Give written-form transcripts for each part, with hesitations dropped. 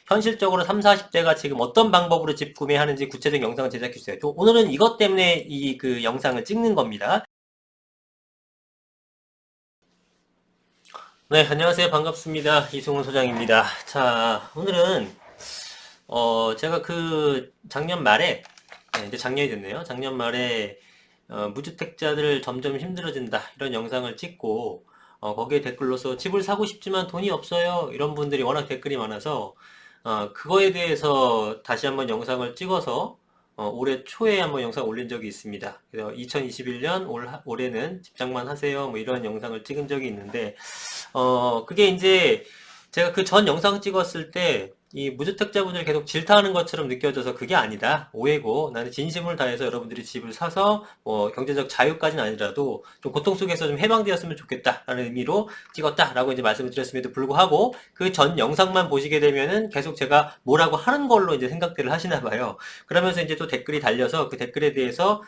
현실적으로 3, 40대가 지금 어떤 방법으로 집 구매하는지 구체적인 영상을 제작해 주세요. 오늘은 이것 때문에 이 그 영상을 찍는 겁니다. 네, 안녕하세요. 반갑습니다. 이승훈 소장입니다. 자, 오늘은 제가 작년 말에, 네, 이제 작년이 됐네요. 작년 말에 무주택자들 점점 힘들어진다 이런 영상을 찍고 거기에 댓글로서 집을 사고 싶지만 돈이 없어요 이런 분들이 워낙 댓글이 많아서 그거에 대해서 다시 한번 영상을 찍어서 올해 초에 한번 영상 올린 적이 있습니다. 그래서 2021년 올해는 집장만 하세요 뭐 이런 영상을 찍은 적이 있는데 그게 이제 제가 그 전 영상 찍었을 때 이 무주택자분들 계속 질타하는 것처럼 느껴져서 그게 아니다. 오해고 나는 진심을 다해서 여러분들이 집을 사서 뭐 경제적 자유까지는 아니라도 좀 고통 속에서 좀 해방되었으면 좋겠다라는 의미로 찍었다라고 이제 말씀을 드렸음에도 불구하고 그 전 영상만 보시게 되면은 계속 제가 뭐라고 하는 걸로 이제 생각들을 하시나 봐요. 그러면서 이제 또 댓글이 달려서 그 댓글에 대해서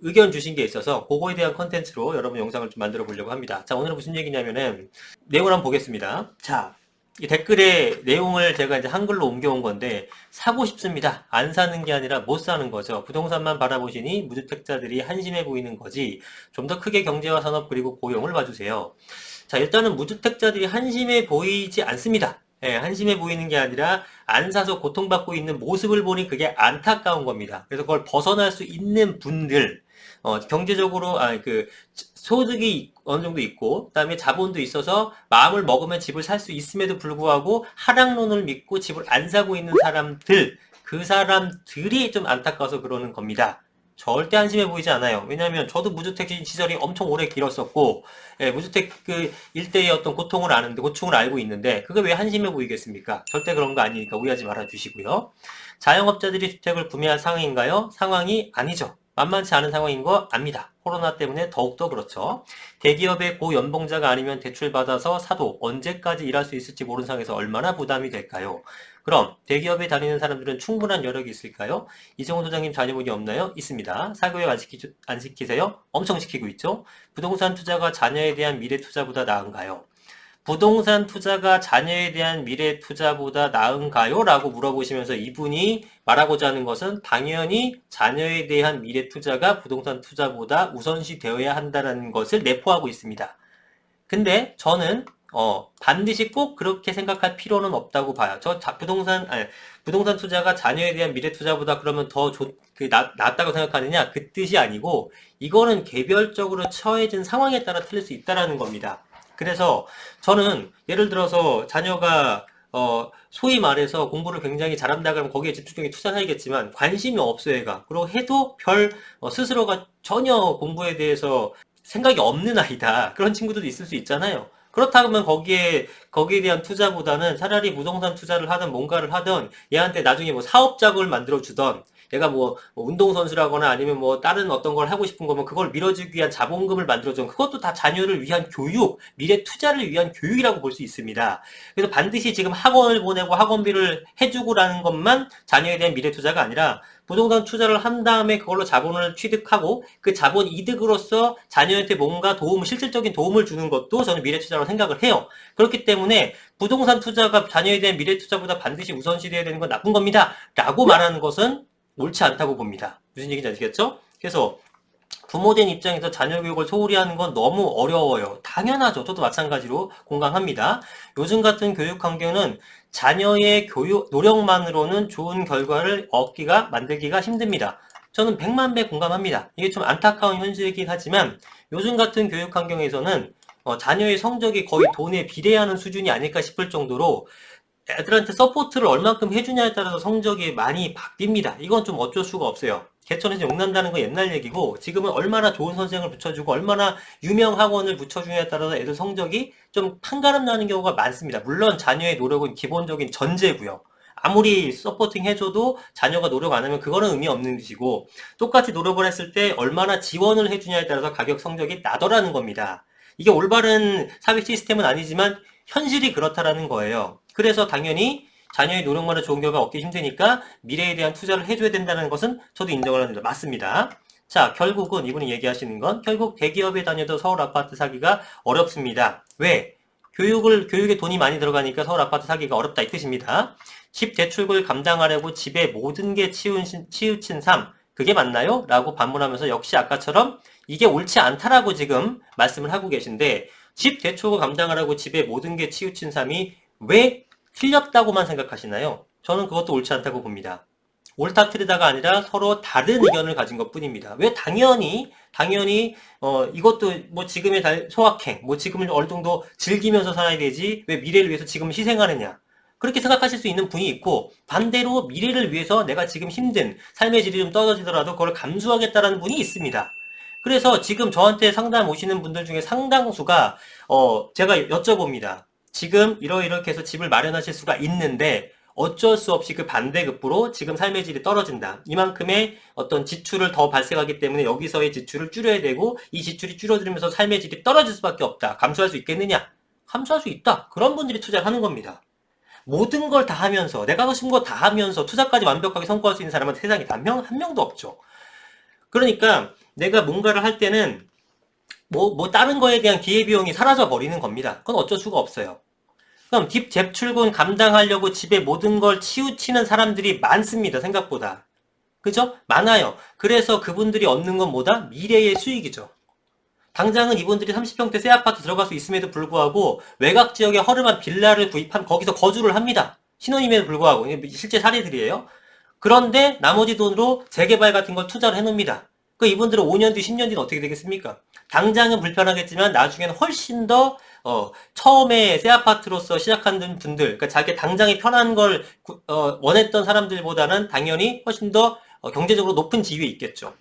의견 주신 게 있어서 그거에 대한 컨텐츠로 여러분 영상을 좀 만들어 보려고 합니다. 자, 오늘은 무슨 얘기냐면은 내용을 한번 보겠습니다. 자, 이 댓글의 내용을 제가 이제 한글로 옮겨온 건데 사고 싶습니다. 안 사는 게 아니라 못 사는 거죠. 부동산만 바라보시니 무주택자들이 한심해 보이는 거지. 좀 더 크게 경제와 산업 그리고 고용을 봐주세요. 자, 일단은 무주택자들이 한심해 보이지 않습니다. 예, 한심해 보이는 게 아니라 안 사서 고통받고 있는 모습을 보니 그게 안타까운 겁니다. 그래서 그걸 벗어날 수 있는 분들, 경제적으로, 소득이 어느 정도 있고, 그다음에 자본도 있어서 마음을 먹으면 집을 살 수 있음에도 불구하고 하락론을 믿고 집을 안 사고 있는 사람들, 그 사람들이 좀 안타까워서 그러는 겁니다. 절대 한심해 보이지 않아요. 왜냐하면 저도 무주택 시절이 엄청 오래 길었었고, 예, 무주택 그 일대의 어떤 고통을 아는데, 고충을 알고 있는데, 그게 왜 한심해 보이겠습니까? 절대 그런 거 아니니까 오해하지 말아 주시고요. 자영업자들이 주택을 구매할 상황인가요? 상황이 아니죠. 만만치 않은 상황인 거 압니다. 코로나 때문에 더욱더 그렇죠. 대기업의 고연봉자가 아니면 대출받아서 사도 언제까지 일할 수 있을지 모르는 상황에서 얼마나 부담이 될까요? 그럼 대기업에 다니는 사람들은 충분한 여력이 있을까요? 이승훈 소장님 자녀분이 없나요? 있습니다. 사교육 안 시키세요? 엄청 시키고 있죠. 부동산 투자가 자녀에 대한 미래 투자보다 나은가요? 부동산 투자가 자녀에 대한 미래 투자보다 나은가요? 라고 물어보시면서 이분이 말하고자 하는 것은 당연히 자녀에 대한 미래 투자가 부동산 투자보다 우선시 되어야 한다는 것을 내포하고 있습니다. 근데 저는 반드시 꼭 그렇게 생각할 필요는 없다고 봐요. 부동산 투자가 자녀에 대한 미래 투자보다 그러면 낫다고 생각하느냐? 그 뜻이 아니고, 이거는 개별적으로 처해진 상황에 따라 틀릴 수 있다라는 겁니다. 그래서 저는 예를 들어서 자녀가 소위 말해서 공부를 굉장히 잘한다 그러면 거기에 집중적인 투자를 해야겠지만 관심이 없어 얘가. 그리고 해도 스스로가 전혀 공부에 대해서 생각이 없는 아이다. 그런 친구들도 있을 수 있잖아요. 그렇다면 거기에 대한 투자보다는 차라리 부동산 투자를 하든 뭔가를 하든 얘한테 나중에 뭐 사업 자금을 만들어 주던 얘가 뭐 운동선수라거나 아니면 뭐 다른 어떤 걸 하고 싶은 거면 그걸 밀어주기 위한 자본금을 만들어주는 그것도 다 자녀를 위한 교육, 미래 투자를 위한 교육이라고 볼 수 있습니다. 그래서 반드시 지금 학원을 보내고 학원비를 해주고라는 것만 자녀에 대한 미래 투자가 아니라 부동산 투자를 한 다음에 그걸로 자본을 취득하고 그 자본 이득으로서 자녀한테 뭔가 실질적인 도움을 주는 것도 저는 미래 투자라고 생각을 해요. 그렇기 때문에 부동산 투자가 자녀에 대한 미래 투자보다 반드시 우선시 되어야 되는 건 나쁜 겁니다. 라고 말하는 것은 옳지 않다고 봅니다. 무슨 얘기인지 아시겠죠? 그래서 부모된 입장에서 자녀 교육을 소홀히 하는 건 너무 어려워요. 당연하죠. 저도 마찬가지로 공감합니다. 요즘 같은 교육 환경은 자녀의 교육 노력만으로는 좋은 결과를 만들기가 힘듭니다. 저는 100만 배 공감합니다. 이게 좀 안타까운 현실이긴 하지만 요즘 같은 교육 환경에서는 자녀의 성적이 거의 돈에 비례하는 수준이 아닐까 싶을 정도로 애들한테 서포트를 얼만큼 해주냐에 따라서 성적이 많이 바뀝니다. 이건 좀 어쩔 수가 없어요. 개천에서 욕난다는 건 옛날 얘기고 지금은 얼마나 좋은 선생을 붙여주고 얼마나 유명 학원을 붙여주냐에 따라서 애들 성적이 좀 판가름 나는 경우가 많습니다. 물론 자녀의 노력은 기본적인 전제고요. 아무리 서포팅 해줘도 자녀가 노력 안 하면 그거는 의미 없는 것이고 똑같이 노력을 했을 때 얼마나 지원을 해주냐에 따라서 가격 성적이 나더라는 겁니다. 이게 올바른 사회 시스템은 아니지만 현실이 그렇다라는 거예요. 그래서 당연히 자녀의 노력만으로 좋은 결과 얻기 힘드니까 미래에 대한 투자를 해줘야 된다는 것은 저도 인정을 합니다. 맞습니다. 자, 결국 대기업에 다녀도 서울 아파트 사기가 어렵습니다. 왜? 교육에 돈이 많이 들어가니까 서울 아파트 사기가 어렵다 이 뜻입니다. 집 대출을 감당하려고 집의 모든 게 치우친 삶, 그게 맞나요? 라고 반문하면서 역시 아까처럼 이게 옳지 않다라고 지금 말씀을 하고 계신데, 집 대출을 감당하려고 집의 모든 게 치우친 삶이 왜 틀렸다고만 생각하시나요? 저는 그것도 옳지 않다고 봅니다. 옳다 틀리다가 아니라 서로 다른 의견을 가진 것 뿐입니다. 왜 당연히 이것도 뭐 지금의 소확행, 뭐 지금을 어느 정도 즐기면서 살아야 되지 왜 미래를 위해서 지금 희생하느냐, 그렇게 생각하실 수 있는 분이 있고, 반대로 미래를 위해서 내가 지금 힘든 삶의 질이 좀 떨어지더라도 그걸 감수하겠다라는 분이 있습니다. 그래서 지금 저한테 상담 오시는 분들 중에 상당수가 제가 여쭤봅니다. 지금 이렇게 해서 집을 마련하실 수가 있는데 어쩔 수 없이 그 반대급부로 지금 삶의 질이 떨어진다. 이만큼의 어떤 지출을 더 발생하기 때문에 여기서의 지출을 줄여야 되고, 이 지출이 줄어들면서 삶의 질이 떨어질 수밖에 없다. 감수할 수 있겠느냐? 감수할 수 있다. 그런 분들이 투자를 하는 겁니다. 모든 걸 다 하면서, 내가 하고 싶은 거 다 하면서 투자까지 완벽하게 성공할 수 있는 사람은 세상에 한 명도 없죠. 그러니까 내가 뭔가를 할 때는 다른 거에 대한 기회비용이 사라져 버리는 겁니다. 그건 어쩔 수가 없어요. 그럼 집 재출근 감당하려고 집에 모든 걸 치우치는 사람들이 많습니다. 생각보다. 그죠? 많아요. 그래서 그분들이 얻는 건 뭐다? 미래의 수익이죠. 당장은 이분들이 30평대 새 아파트 들어갈 수 있음에도 불구하고 외곽 지역에 허름한 빌라를 구입한 거기서 거주를 합니다. 신혼임에도 불구하고. 실제 사례들이에요. 그런데 나머지 돈으로 재개발 같은 걸 투자를 해놓습니다. 그 이분들은 5년 뒤, 10년 뒤는 어떻게 되겠습니까? 당장은 불편하겠지만 나중에는 훨씬 더 처음에 새 아파트로서 시작한 분들, 그러니까 자기 당장에 편한 걸 원했던 사람들보다는 당연히 훨씬 더 경제적으로 높은 지위에 있겠죠.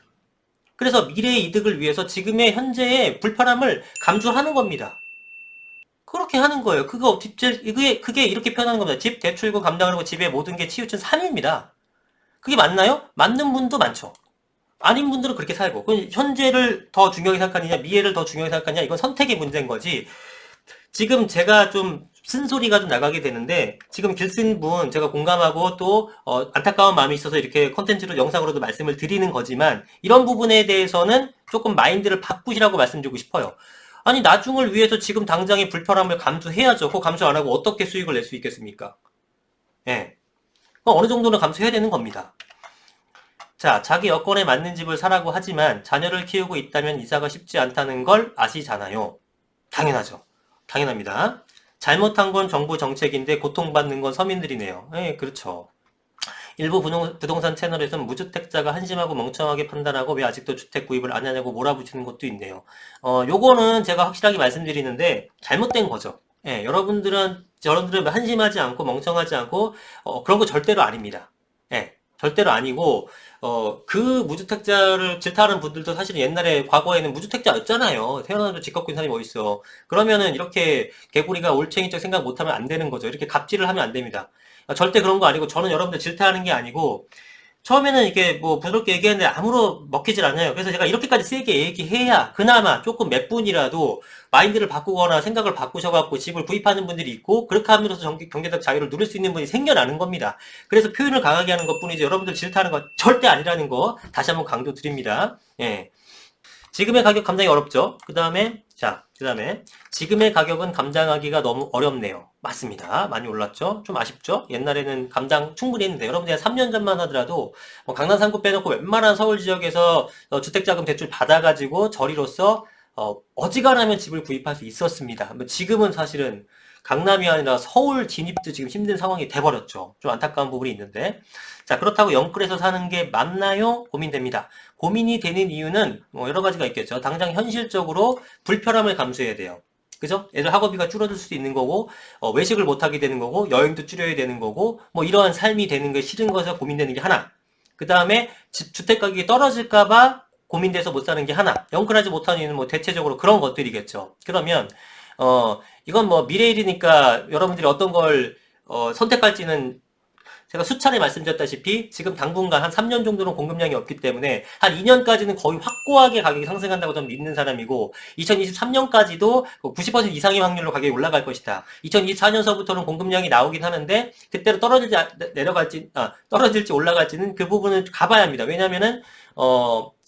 그래서 미래의 이득을 위해서 지금의 현재의 불편함을 감수하는 겁니다. 그렇게 하는 거예요. 그게 이렇게 표현하는 겁니다. 집 대출금 감당하려고 집에 모든 게 치우친 삶입니다. 그게 맞나요? 맞는 분도 많죠. 아닌 분들은 그렇게 살고. 그럼 현재를 더 중요하게 생각하느냐, 미래를 더 중요하게 생각하느냐, 이건 선택의 문제인 거지. 지금 제가 좀 쓴소리가 좀 나가게 되는데, 지금 글 쓴 분 제가 공감하고 또 안타까운 마음이 있어서 이렇게 컨텐츠로 영상으로도 말씀을 드리는 거지만, 이런 부분에 대해서는 조금 마인드를 바꾸시라고 말씀드리고 싶어요. 아니, 나중을 위해서 지금 당장의 불편함을 감수해야죠. 그거 감수 안 하고 어떻게 수익을 낼 수 있겠습니까? 예. 어느 정도는 감수해야 되는 겁니다. 자, 자기 여건에 맞는 집을 사라고 하지만 자녀를 키우고 있다면 이사가 쉽지 않다는 걸 아시잖아요. 당연하죠. 당연합니다. 잘못한 건 정부 정책인데 고통받는 건 서민들이네요. 예, 그렇죠. 일부 부동산 채널에서는 무주택자가 한심하고 멍청하게 판단하고 왜 아직도 주택 구입을 안 하냐고 몰아붙이는 것도 있네요. 요거는 제가 확실하게 말씀드리는데 잘못된 거죠. 예, 여러분들은 한심하지 않고 멍청하지 않고 그런 거 절대로 아닙니다. 예, 절대로 아니고 그 무주택자를 질타하는 분들도 사실은 옛날에 과거에는 무주택자였잖아요. 태어나서 집 갖고 있는 사람이 어딨어. 그러면은 이렇게 개구리가 올챙이적 생각 못하면 안 되는 거죠. 이렇게 갑질을 하면 안 됩니다. 절대 그런 거 아니고, 저는 여러분들 질타하는 게 아니고, 처음에는 이렇게 뭐 부드럽게 얘기했는데 아무로 먹히질 않아요. 그래서 제가 이렇게까지 세게 얘기해야 그나마 조금 몇 분이라도 마인드를 바꾸거나 생각을 바꾸셔갖고 집을 구입하는 분들이 있고, 그렇게 함으로써 경제적 자유를 누릴 수 있는 분이 생겨나는 겁니다. 그래서 표현을 강하게 하는 것 뿐이지 여러분들 질타하는 거 절대 아니라는 거 다시 한번 강조 드립니다. 예. 지금의 가격 감당이 어렵죠. 그 다음에 지금의 가격은 감당하기가 너무 어렵네요. 맞습니다. 많이 올랐죠. 좀 아쉽죠. 옛날에는 감당 충분히 했는데, 여러분들 3년 전만 하더라도 강남 3구 빼놓고 웬만한 서울 지역에서 주택자금 대출 받아가지고 저리로서 어지간하면 집을 구입할 수 있었습니다. 지금은 사실은 강남이 아니라 서울 진입도 지금 힘든 상황이 돼버렸죠. 좀 안타까운 부분이 있는데, 자, 그렇다고 영끌에서 사는 게 맞나요? 고민됩니다. 고민이 되는 이유는 여러 가지가 있겠죠. 당장 현실적으로 불편함을 감수해야 돼요. 그죠? 애들 학업비가 줄어들 수도 있는 거고, 외식을 못하게 되는 거고, 여행도 줄여야 되는 거고, 뭐 이러한 삶이 되는 게 싫은 것에서 고민되는 게 하나. 그 다음에 주택 가격이 떨어질까봐 고민돼서 못 사는 게 하나. 영끌하지 못하는 이유는 뭐 대체적으로 그런 것들이겠죠. 그러면 이건 뭐 미래일이니까 여러분들이 어떤 걸 선택할지는 제가 수차례 말씀드렸다시피 지금 당분간 한 3년 정도는 공급량이 없기 때문에 한 2년까지는 거의 확고하게 가격이 상승한다고 저는 믿는 사람이고, 2023년까지도 90% 이상의 확률로 가격이 올라갈 것이다. 2024년서부터는 공급량이 나오긴 하는데 그때로 떨어질지 올라갈지는 그 부분은 가봐야 합니다. 왜냐면은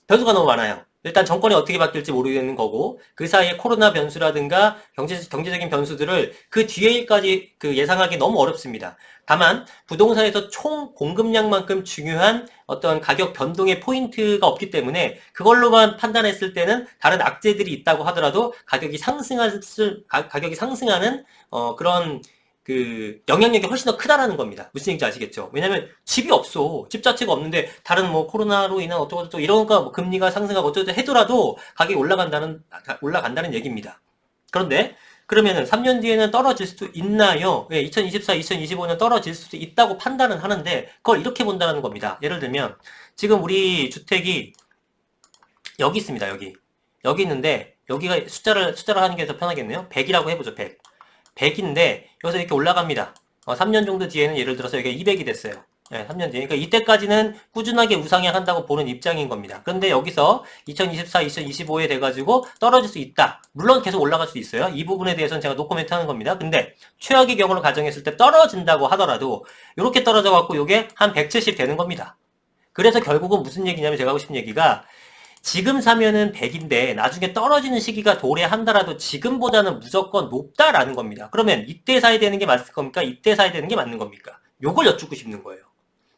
변수가 너무 많아요. 일단 정권이 어떻게 바뀔지 모르겠는 거고 그 사이에 코로나 변수라든가 경제적인 변수들을 그 뒤에까지 그 예상하기 너무 어렵습니다. 다만 부동산에서 총 공급량만큼 중요한 어떤 가격 변동의 포인트가 없기 때문에 그걸로만 판단했을 때는 다른 악재들이 있다고 하더라도 가격이 상승하는 그런 그 영향력이 훨씬 더 크다라는 겁니다. 무슨 얘기인지 아시겠죠? 왜냐면 집이 없어. 집 자체가 없는데 다른 뭐 코로나로 인한 어쩌고저쩌고 이런 거 뭐 금리가 상승하고 어쩌고 해더라도 가격이 올라간다는 얘기입니다. 그런데 그러면은 3년 뒤에는 떨어질 수도 있나요? 예, 2024, 2025년 떨어질 수도 있다고 판단은 하는데 그걸 이렇게 본다는 겁니다. 예를 들면 지금 우리 주택이 여기 있습니다. 여기 있는데 여기가 숫자를 하는 게 더 편하겠네요. 100이라고 해보죠. 100인데 여기서 이렇게 올라갑니다. 3년 정도 뒤에는 예를 들어서 여기가 200이 됐어요. 네, 3년 뒤에. 그러니까 이때까지는 꾸준하게 우상향한다고 보는 입장인 겁니다. 그런데 여기서 2024, 2025에 돼가지고 떨어질 수 있다. 물론 계속 올라갈 수 있어요. 이 부분에 대해서는 제가 노코멘트 하는 겁니다. 근데 최악의 경우를 가정했을 때 떨어진다고 하더라도 이렇게 떨어져갖고 이게 한 170 되는 겁니다. 그래서 결국은 무슨 얘기냐면 제가 하고 싶은 얘기가 지금 사면은 100인데 나중에 떨어지는 시기가 도래한다라도 지금보다는 무조건 높다라는 겁니다. 그러면 이때 사야 되는 게 맞을 겁니까? 이때 사야 되는 게 맞는 겁니까? 요걸 여쭙고 싶는 거예요.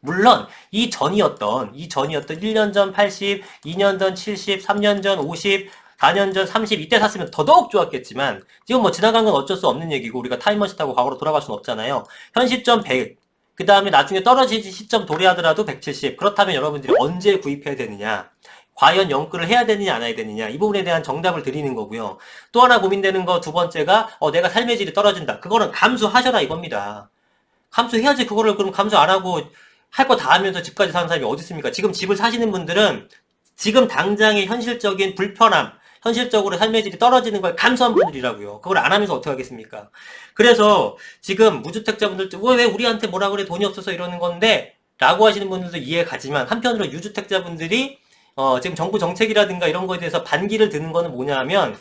물론 이 전이었던 1년 전 80, 2년 전 70, 3년 전 50, 4년 전 30 이때 샀으면 더더욱 좋았겠지만 지금 뭐 지나간 건 어쩔 수 없는 얘기고 우리가 타임머신 타고 과거로 돌아갈 수는 없잖아요. 현 시점 100, 그 다음에 나중에 떨어질 시점 도래하더라도 170. 그렇다면 여러분들이 언제 구입해야 되느냐? 과연 연끌을 해야 되느냐 안 해야 되느냐 이 부분에 대한 정답을 드리는 거고요. 또 하나 고민되는 거 두 번째가 내가 삶의 질이 떨어진다. 그거는 감수하셔라 이겁니다. 감수해야지. 그거를 그럼 감수 안 하고 할 거 다 하면서 집까지 사는 사람이 어디 있습니까? 지금 집을 사시는 분들은 지금 당장의 현실적인 불편함, 현실적으로 삶의 질이 떨어지는 걸 감수한 분들이라고요. 그걸 안 하면서 어떻게 하겠습니까? 그래서 지금 무주택자분들도 왜 우리한테 뭐라 그래 돈이 없어서 이러는 건데 라고 하시는 분들도 이해 가지만 한편으로 유주택자분들이 지금 정부 정책이라든가 이런 거에 대해서 반기를 드는 거는 뭐냐 하면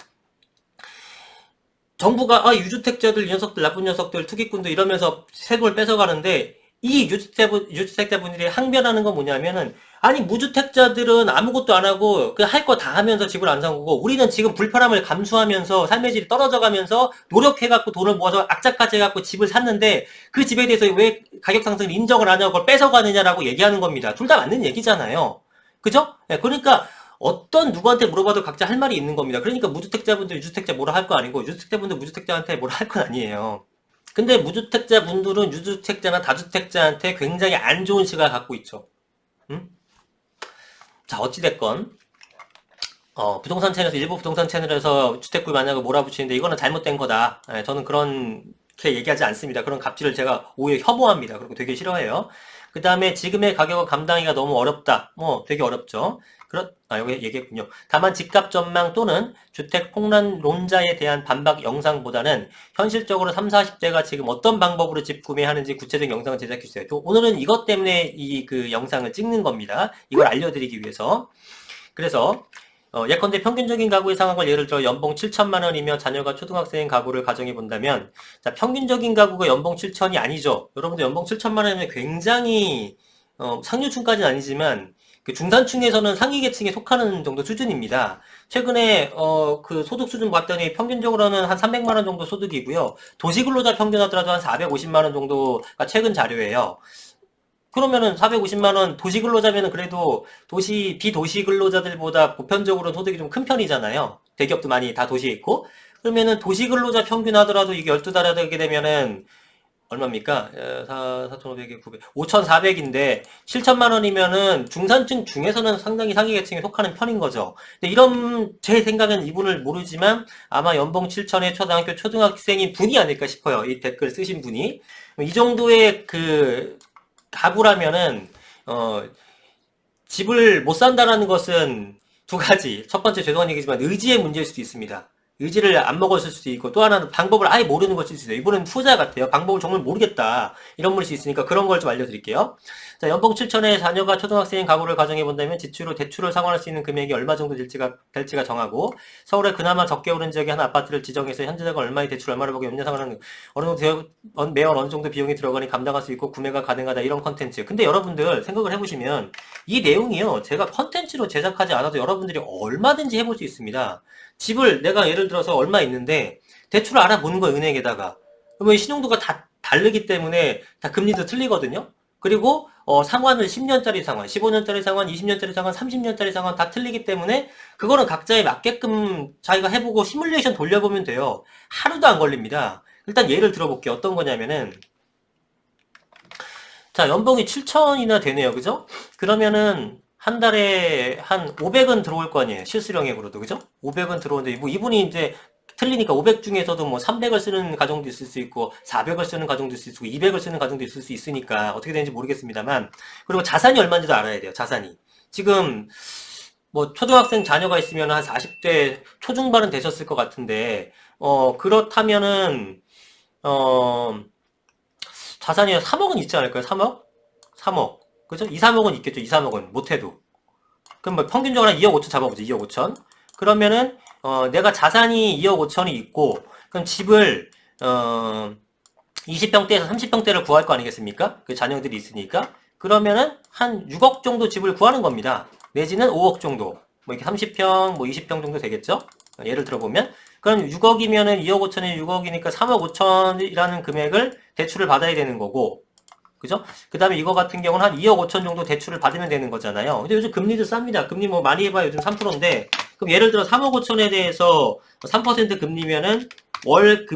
정부가 유주택자들, 이 녀석들, 나쁜 녀석들, 투기꾼들 이러면서 세금을 뺏어가는데 이 유주택자분들이 항변하는 건 뭐냐면은 아니 무주택자들은 아무것도 안 하고 그 할 거 다 하면서 집을 안 산 거고 우리는 지금 불편함을 감수하면서 삶의 질이 떨어져 가면서 노력해갖고 돈을 모아서 악착같이 해갖고 집을 샀는데 그 집에 대해서 왜 가격 상승을 인정을 안 하고 그걸 뺏어가느냐라고 얘기하는 겁니다. 둘 다 맞는 얘기잖아요. 그죠? 네, 그러니까 어떤 누구한테 물어봐도 각자 할 말이 있는 겁니다. 그러니까 무주택자분들 유주택자 뭐라 할 거 아니고 유주택자분들 무주택자한테 뭐라 할 건 아니에요. 근데 무주택자분들은 유주택자나 다주택자한테 굉장히 안 좋은 시각을 갖고 있죠. 응? 자, 어찌됐건 부동산 채널에서 일부 부동산 채널에서 주택 구입 안 하고 몰아붙이는데 이거는 잘못된 거다. 저는 그렇게 얘기하지 않습니다. 그런 갑질을 제가 오히려 혐오합니다. 그리고 되게 싫어해요. 그 다음에 지금의 가격을 감당하기가 너무 어렵다. 되게 어렵죠. 여기 얘기했군요. 다만 집값 전망 또는 주택 폭락론자에 대한 반박 영상보다는 현실적으로 3, 40대가 지금 어떤 방법으로 집 구매하는지 구체적인 영상을 제작해 주세요. 또 오늘은 이것 때문에 그 영상을 찍는 겁니다. 이걸 알려드리기 위해서. 그래서 예컨대 평균적인 가구의 상황을 예를 들어 연봉 7천만 원이며 자녀가 초등학생 가구를 가정해 본다면 자, 평균적인 가구가 연봉 7천이 아니죠. 여러분들 연봉 7천만 원이면 굉장히 상류층까지는 아니지만 그 중산층에서는 상위 계층에 속하는 정도 수준입니다. 최근에 그 소득 수준 봤더니 평균적으로는 한 300만 원 정도 소득이고요. 도시근로자 평균 하더라도 한 450만 원 정도가 최근 자료예요. 그러면은 450만 원 도시 근로자면은 그래도 비도시 근로자들보다 보편적으로 소득이 좀 큰 편이잖아요. 대기업도 많이 다 도시에 있고. 그러면은 도시 근로자 평균 하더라도 이게 12달에 되게 되면은 얼마입니까? 4,500에 900, 5,400인데 7천만 원이면은 중산층 중에서는 상당히 상위 계층에 속하는 편인 거죠. 근데 이런 제 생각은 이분을 모르지만 아마 연봉 7천의 초등학교 초등학생인 분이 아닐까 싶어요. 이 댓글 쓰신 분이. 이 정도의 그 가구라면은 집을 못 산다라는 것은 두 가지. 첫 번째 죄송한 얘기지만 의지의 문제일 수도 있습니다. 의지를 안 먹었을 수도 있고, 또 하나는 방법을 아예 모르는 것일 수도 있어요. 이분은 후자 같아요. 방법을 정말 모르겠다. 이런 분일 수 있으니까 그런 걸 좀 알려드릴게요. 자, 연봉 7천에 자녀가 초등학생인 가구를 가정해본다면 지출 후 대출을 상환할 수 있는 금액이 얼마 정도 될지가 정하고, 서울에 그나마 적게 오른 지역의 한 아파트를 지정해서 현재자가 얼마의 대출 얼마를 보고 연내 상환하는, 어느 정도 매월 어느 정도 비용이 들어가니 감당할 수 있고 구매가 가능하다, 이런 컨텐츠. 근데 여러분들 생각을 해보시면 이 내용이요, 제가 컨텐츠로 제작하지 않아도 여러분들이 얼마든지 해볼 수 있습니다. 집을 내가 예를 들어서 얼마 있는데 대출을 알아보는 거예요, 은행에다가. 그러면 신용도가 다 다르기 때문에 다 금리도 틀리거든요. 그리고 상환을 10년짜리 상환, 15년짜리 상환, 20년짜리 상환, 30년짜리 상환 다 틀리기 때문에 그거는 각자에 맞게끔 자기가 해보고 시뮬레이션 돌려보면 돼요. 하루도 안 걸립니다. 일단 예를 들어볼게요. 어떤 거냐면은, 자, 연봉이 7천이나 되네요. 그죠? 그러면은 한 달에 한 500은 들어올 거 아니에요. 실수령액으로도. 그죠? 500은 들어오는데, 뭐 이분이 이제 틀리니까 500 중에서도 뭐 300을 쓰는 가정도 있을 수 있고 400을 쓰는 가정도 있을 수 있고 200을 쓰는 가정도 있을 수 있으니까 어떻게 되는지 모르겠습니다만, 그리고 자산이 얼마인지도 알아야 돼요. 자산이 지금 뭐 초등학생 자녀가 있으면 한 40대 초중반은 되셨을 것 같은데, 그렇다면은 자산이 3억은 있지 않을까요? 3억? 3억. 그죠? 2, 3억은 있겠죠. 2, 3억은 못해도. 그럼 뭐 평균적으로 한 2억 5천 잡아보죠. 2억 5천. 그러면은 내가 자산이 2억 5천이 있고, 그럼 집을 20평대에서 30평대를 구할 거 아니겠습니까? 그 자녀들이 있으니까. 그러면은 한 6억 정도 집을 구하는 겁니다. 내지는 5억 정도. 뭐 이렇게 30평, 뭐 20평 정도 되겠죠? 예를 들어보면. 그럼 6억이면은 2억 5천에 6억이니까 3억 5천이라는 금액을 대출을 받아야 되는 거고, 그죠? 그 다음에 이거 같은 경우는 한 2억 5천 정도 대출을 받으면 되는 거잖아요. 근데 요즘 금리도 쌉니다. 금리 뭐 많이 해봐요. 요즘 3%인데, 그럼 예를 들어 3억 5천에 대해서 3% 금리면은 월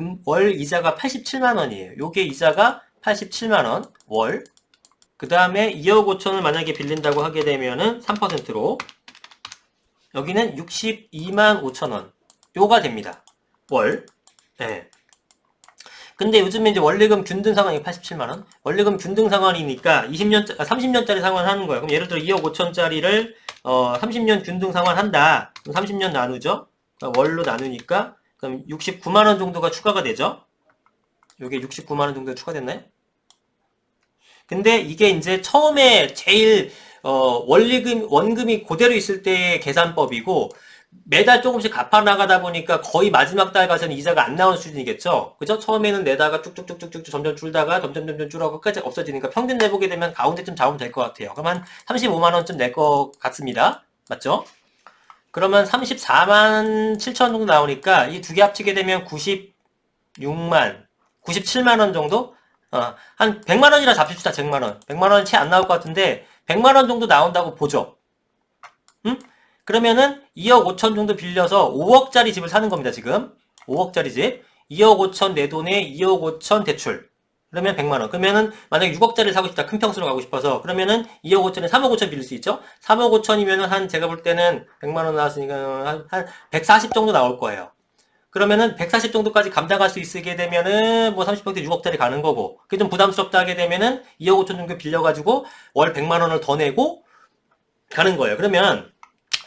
이자가 87만 원이에요. 요게 이자가 87만 원, 월. 그 다음에 2억 5천을 만약에 빌린다고 하게 되면은 3%로, 여기는 62만 5천 원. 요가 됩니다. 월. 네. 근데 요즘에 이제 원리금 균등 상환이 87만원? 원리금 균등 상환이니까 30년짜리 상환하는 거예요. 그럼 예를 들어 2억 5천짜리를 30년 균등 상환한다. 그럼 30년 나누죠? 그러니까 월로 나누니까 그럼 69만원 정도가 추가가 되죠? 요게 69만원 정도 추가됐나요? 근데 이게 이제 처음에 제일 원금이 그대로 있을 때의 계산법이고, 매달 조금씩 갚아 나가다 보니까 거의 마지막 달 가서는 이자가 안 나오는 수준이겠죠? 그죠? 처음에는 내다가 쭉쭉쭉쭉쭉 점점 줄다가 점점 줄어가고 끝까지 없어지니까 평균 내보게 되면 가운데쯤 잡으면 될 것 같아요. 그럼 한 35만원쯤 낼 것 같습니다. 맞죠? 그러면 34만 7천 정도 나오니까 이 두 개 합치게 되면 96만, 97만원 정도? 한 100만원이라 잡힙시다. 100만원. 100만원이 채 안 나올 것 같은데 100만원 정도 나온다고 보죠. 응? 그러면은 2억 5천 정도 빌려서 5억짜리 집을 사는 겁니다, 지금. 5억짜리 집. 2억 5천 내 돈에 2억 5천 대출. 그러면 100만원. 그러면은 만약에 6억짜리를 사고 싶다. 큰 평수로 가고 싶어서. 그러면은 2억 5천에 3억 5천 빌릴 수 있죠? 3억 5천이면은 한 제가 볼 때는 100만원 나왔으니까 한 140 정도 나올 거예요. 그러면은 140 정도까지 감당할 수 있게 되면은 뭐 30평대 6억짜리 가는 거고, 그게 좀 부담스럽다 하게 되면은 2억 5천 정도 빌려가지고 월 100만원을 더 내고 가는 거예요. 그러면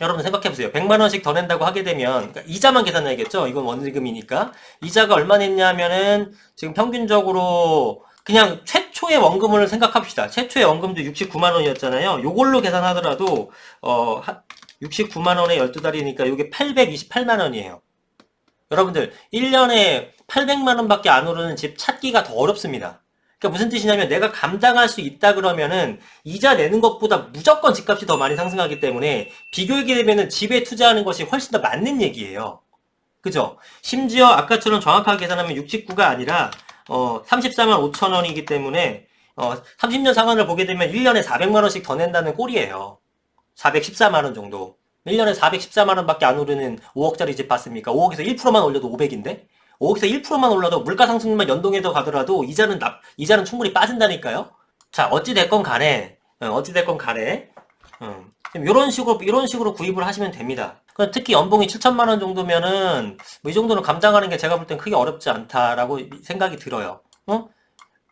여러분 생각해보세요. 100만원씩 더 낸다고 하게 되면, 그러니까 이자만 계산해야겠죠? 이건 원금이니까. 이자가 얼마 냈냐면은, 지금 평균적으로, 그냥 최초의 원금을 생각합시다. 최초의 원금도 69만원이었잖아요. 요걸로 계산하더라도, 69만원에 12달이니까 요게 828만원이에요. 여러분들, 1년에 800만원밖에 안 오르는 집 찾기가 더 어렵습니다. 그러니까 무슨 뜻이냐면 내가 감당할 수 있다 그러면은 이자 내는 것보다 무조건 집값이 더 많이 상승하기 때문에 비교하게 되면은 집에 투자하는 것이 훨씬 더 맞는 얘기예요. 그죠? 심지어 아까처럼 정확하게 계산하면 69가 아니라 34만 5천 원이기 때문에 30년 상환을 보게 되면 1년에 400만 원씩 더 낸다는 꼴이에요. 414만 원 정도. 1년에 414만 원밖에 안 오르는 5억짜리 집 봤습니까? 5억에서 1%만 올려도 500인데? 5억에서 1%만 올라도 물가 상승만 연동해서 가더라도 이자는 충분히 빠진다니까요? 자, 어찌됐건 간에, 이런 식으로 구입을 하시면 됩니다. 특히 연봉이 7천만 원 정도면은, 뭐 이 정도는 감당하는 게 제가 볼 땐 크게 어렵지 않다라고 생각이 들어요.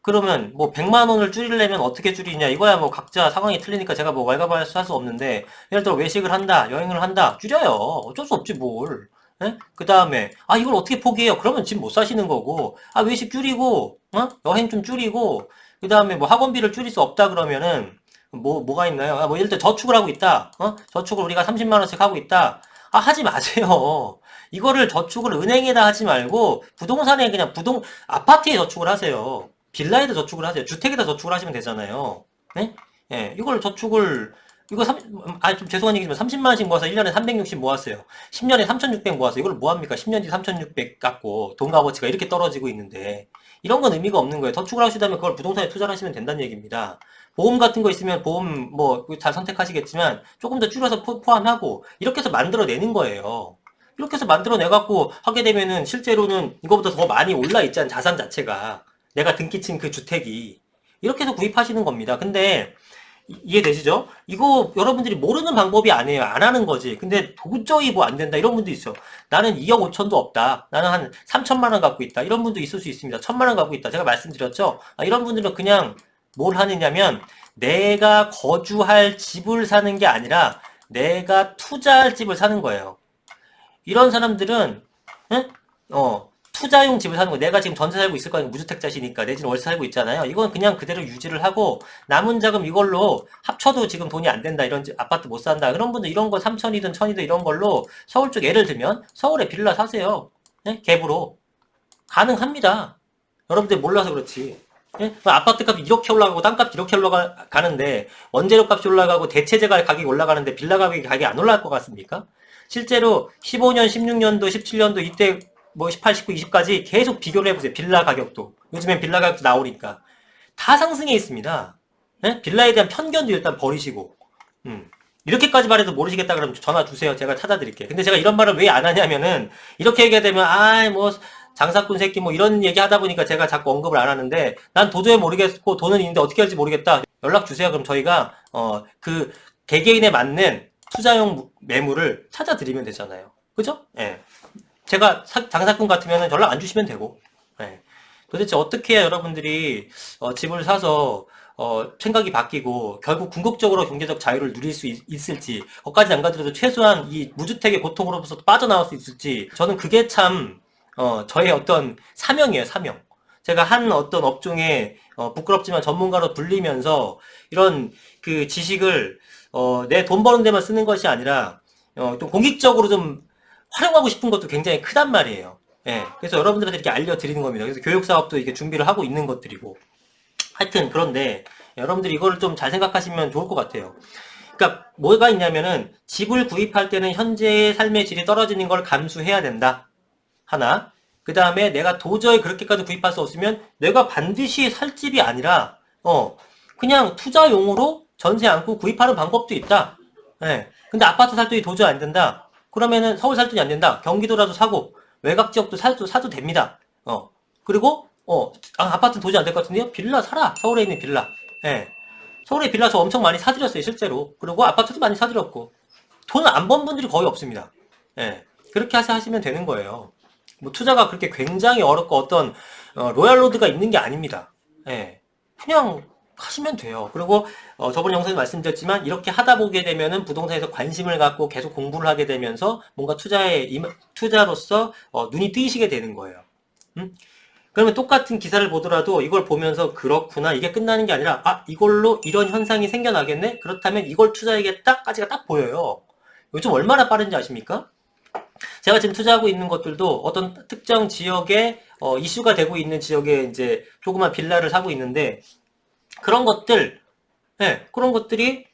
그러면 뭐 100만 원을 줄이려면 어떻게 줄이냐? 이거야 뭐 각자 상황이 틀리니까 제가 뭐 왈가왈부 할 수 없는데, 예를 들어 외식을 한다, 여행을 한다, 줄여요. 어쩔 수 없지 뭘. 그 다음에, 아, 이걸 어떻게 포기해요? 그러면 집 못 사시는 거고, 아, 외식 줄이고, 여행 좀 줄이고, 그 다음에 뭐 학원비를 줄일 수 없다 그러면은, 뭐가 있나요? 아, 뭐, 예를 들어 저축을 하고 있다. 저축을 우리가 30만 원씩 하고 있다. 아, 하지 마세요. 이거를 저축을 은행에다 하지 말고, 부동산에 그냥 아파트에 저축을 하세요. 빌라에다 저축을 하세요. 주택에다 저축을 하시면 되잖아요. 네? 예, 이걸 저축을, 좀 죄송한 얘기지만 30만 원씩 모아서 1년에 360 모았어요. 10년에 3,600 모았어요. 이걸 뭐 합니까? 10년 뒤 3,600 갚고 돈 값어치가 이렇게 떨어지고 있는데 이런 건 의미가 없는 거예요. 저축을 하시다면 그걸 부동산에 투자를 하시면 된다는 얘기입니다. 보험 같은 거 있으면 보험 뭐 잘 선택하시겠지만 조금 더 줄여서 포함하고 이렇게 해서 만들어내는 거예요. 이렇게 해서 만들어내갖고 하게 되면은 실제로는 이거보다 더 많이 올라 있잖아요. 자산 자체가. 내가 등기친 그 주택이. 이렇게 해서 구입하시는 겁니다. 근데 이해되시죠? 이거 여러분들이 모르는 방법이 아니에요. 안 하는 거지. 근데 도저히 뭐 안 된다. 이런 분도 있어. 나는 2억 5천도 없다. 나는 한 3천만 원 갖고 있다. 이런 분도 있을 수 있습니다. 1천만 원 갖고 있다. 제가 말씀드렸죠? 이런 분들은 그냥 뭘 하느냐면 내가 거주할 집을 사는 게 아니라 내가 투자할 집을 사는 거예요. 이런 사람들은 응? 투자용 집을 사는 거. 내가 지금 전세 살고 있을 거 아니고 무주택자시니까 내지는 월세 살고 있잖아요. 이건 그냥 그대로 유지를 하고 남은 자금 이걸로 합쳐도 지금 돈이 안 된다. 이런 아파트 못 산다. 그런 분들 이런 거 3천이든 1,000이든 이런 걸로 서울 쪽 예를 들면 서울에 빌라 사세요. 네? 갭으로. 가능합니다. 여러분들 몰라서 그렇지. 예? 아파트 값이 이렇게 올라가고 땅값이 이렇게 올라가는데 원재료 값이 올라가고 대체재가 가격이 올라가는데 빌라 가격이 안 올라갈 것 같습니까? 실제로 15년, 16년도, 17년도 이때 뭐 18, 19, 20까지 계속 비교를 해보세요. 빌라 가격도. 요즘엔 빌라 가격도 나오니까. 다 상승해 있습니다. 예? 빌라에 대한 편견도 일단 버리시고. 이렇게까지 말해도 모르시겠다 그러면 전화 주세요. 제가 찾아드릴게요. 근데 제가 이런 말을 왜 안 하냐면은 이렇게 얘기하면 뭐 장사꾼 새끼 뭐 이런 얘기 하다 보니까 제가 자꾸 언급을 안 하는데 난 도저히 모르겠고 돈은 있는데 어떻게 할지 모르겠다. 연락 주세요. 그럼 저희가 그 개개인에 맞는 투자용 매물을 찾아드리면 되잖아요. 그죠? 예. 제가 장사꾼 같으면 연락 안 주시면 되고. 예. 도대체 어떻게 해야 여러분들이 집을 사서 생각이 바뀌고 결국 궁극적으로 경제적 자유를 누릴 수 있을지 거기까지 안 가더라도 최소한 이 무주택의 고통으로부터 빠져나올 수 있을지 저는 그게 참 저의 어떤 사명이에요. 사명. 제가 한 어떤 업종에 부끄럽지만 전문가로 불리면서 이런 그 지식을 내 돈 버는 데만 쓰는 것이 아니라 또 공익적으로 좀 활용하고 싶은 것도 굉장히 크단 말이에요. 예. 그래서 여러분들한테 이렇게 알려드리는 겁니다. 그래서 교육 사업도 이렇게 준비를 하고 있는 것들이고. 하여튼 그런데 여러분들이 이거를 좀 잘 생각하시면 좋을 것 같아요. 그러니까 뭐가 있냐면은 집을 구입할 때는 현재의 삶의 질이 떨어지는 걸 감수해야 된다. 하나. 그 다음에 내가 도저히 그렇게까지 구입할 수 없으면 내가 반드시 살 집이 아니라 그냥 투자용으로 전세 안고 구입하는 방법도 있다. 예. 근데 아파트 살 돈이 도저히 안 된다. 그러면은 서울 살 돈이 안 된다. 경기도라도 사고 외곽 지역도 사도 됩니다. 그리고 아파트는 도저히 안 될 것 같은데요? 빌라 사라. 서울에 있는 빌라. 예. 서울에 빌라 저 엄청 많이 사드렸어요, 실제로. 그리고 아파트도 많이 사드렸고. 돈을 안 번 분들이 거의 없습니다. 예. 그렇게 하시면 되는 거예요. 뭐 투자가 그렇게 굉장히 어렵고 어떤 로얄로드가 있는 게 아닙니다. 예. 그냥 하시면 돼요. 그리고 저번 영상에 말씀드렸지만 이렇게 하다 보게 되면은 부동산에서 관심을 갖고 계속 공부를 하게 되면서 뭔가 투자로서 눈이 뜨이시게 되는 거예요. 그러면 똑같은 기사를 보더라도 이걸 보면서 그렇구나 이게 끝나는 게 아니라 이걸로 이런 현상이 생겨나겠네? 그렇다면 이걸 투자해야겠다까지가 딱 보여요. 요즘 얼마나 빠른지 아십니까? 제가 지금 투자하고 있는 것들도 어떤 특정 지역에 이슈가 되고 있는 지역에 이제 조그만 빌라를 사고 있는데 그런 것들, 네, 그런 것들이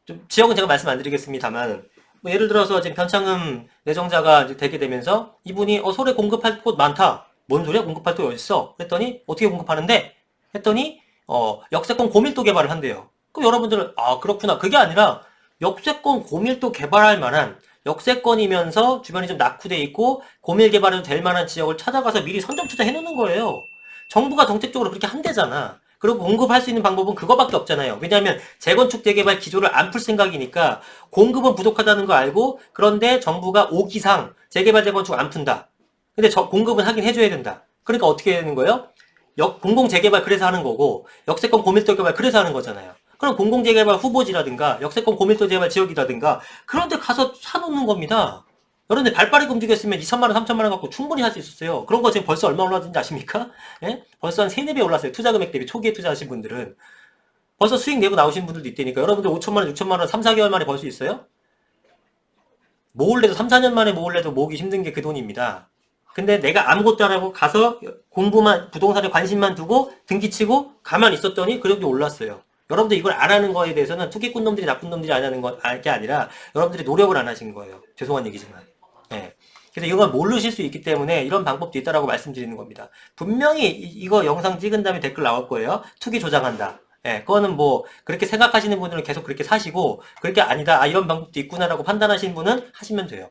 좀 지역은 제가 말씀 안 드리겠습니다만 뭐 예를 들어서 지금 변창흠 내정자가 이제 되게 되면서 이분이 서울에 공급할 곳 많다. 뭔 소리야? 공급할 곳 어딨어? 그랬더니 어떻게 공급하는데? 했더니 역세권 고밀도 개발을 한대요. 그럼 여러분들은 그렇구나. 그게 아니라 역세권 고밀도 개발할 만한 역세권이면서 주변이 좀 낙후돼 있고 고밀 개발해도 될 만한 지역을 찾아가서 미리 선점 투자해 놓는 거예요. 정부가 정책적으로 그렇게 한대잖아. 그리고 공급할 수 있는 방법은 그거밖에 없잖아요. 왜냐하면 재건축 재개발 기조를 안 풀 생각이니까 공급은 부족하다는 거 알고 그런데 정부가 5기상 재개발 재건축 안 푼다. 근데 공급은 하긴 해줘야 된다. 그러니까 어떻게 되는 거예요? 공공재개발 그래서 하는 거고 역세권 고밀도 개발 그래서 하는 거잖아요. 그럼 공공재개발 후보지라든가 역세권 고밀도 재개발 지역이라든가 그런 데 가서 사놓는 겁니다. 여러분들 발 빠르게 움직였으면 2천만 원, 3천만 원 갖고 충분히 할 수 있었어요. 그런 거 지금 벌써 얼마 올랐는지 아십니까? 예? 벌써 한 3, 4배 올랐어요. 투자 금액 대비 초기에 투자하신 분들은. 벌써 수익 내고 나오신 분들도 있다니까. 여러분들 5천만 원, 6천만 원 3, 4개월 만에 벌 수 있어요? 모을래도 3, 4년 만에 모을래도 모으기 힘든 게 그 돈입니다. 근데 내가 아무것도 안 하고 가서 공부만, 부동산에 관심만 두고 등기치고 가만히 있었더니 그렇게 올랐어요. 여러분들 이걸 안 하는 거에 대해서는 투기꾼 놈들이 나쁜 놈들이 안 하는 게 아니라 여러분들이 노력을 안 하신 거예요. 죄송한 얘기지만. 예. 그래서 이걸 모르실 수 있기 때문에 이런 방법도 있다라고 말씀드리는 겁니다. 분명히 이거 영상 찍은 다음에 댓글 나올 거예요. 투기 조장한다. 예, 그거는 뭐 그렇게 생각하시는 분들은 계속 그렇게 사시고 그렇게 아니다. 아, 이런 방법도 있구나라고 판단하시는 분은 하시면 돼요.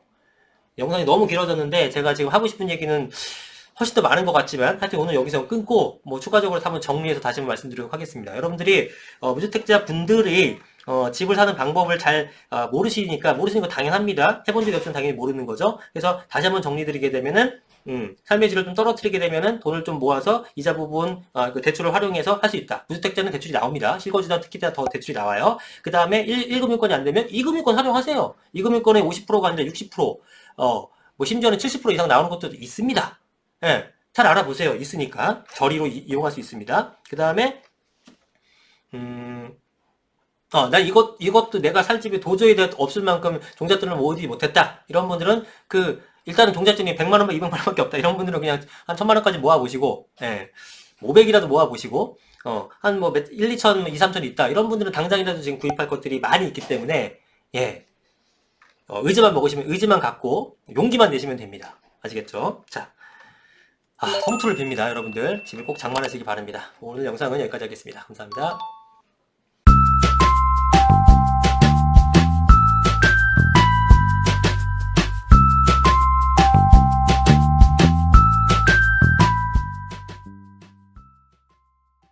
영상이 너무 길어졌는데 제가 지금 하고 싶은 얘기는 훨씬 더 많은 것 같지만 하여튼 오늘 여기서 끊고 뭐 추가적으로 한번 정리해서 다시 한번 말씀드리도록 하겠습니다. 여러분들이 무주택자 분들이 집을 사는 방법을 잘 모르시는 거 당연합니다. 해본 적이 없으면 당연히 모르는 거죠. 그래서 다시 한번 정리드리게 되면은 삶의 질을 좀 떨어뜨리게 되면은 돈을 좀 모아서 이자 부분 그 대출을 활용해서 할 수 있다. 무주택자는 대출이 나옵니다. 실거주자 특히 더 대출이 나와요. 그 다음에 1금융권이 안 되면 2금융권 활용하세요. 2금융권의 50%가 아니라 60%, 뭐 심지어는 70% 이상 나오는 것도 있습니다. 예, 잘 알아보세요. 있으니까 저리로 이용할 수 있습니다. 그 다음에 나 이것도 내가 살 집에 도저히 없을 만큼 종잣돈을 모으지 못했다. 이런 분들은 일단은 종잣돈이 100만 원만 200만 원밖에 없다. 이런 분들은 그냥 한 1000만 원까지 모아보시고, 예, 500이라도 모아보시고, 한 뭐 1, 2천, 2, 3천 있다. 이런 분들은 당장이라도 지금 구입할 것들이 많이 있기 때문에, 예, 의지만 갖고 용기만 내시면 됩니다. 아시겠죠? 자, 성투를 빕니다. 여러분들 집을 꼭 장만하시기 바랍니다. 오늘 영상은 여기까지 하겠습니다. 감사합니다.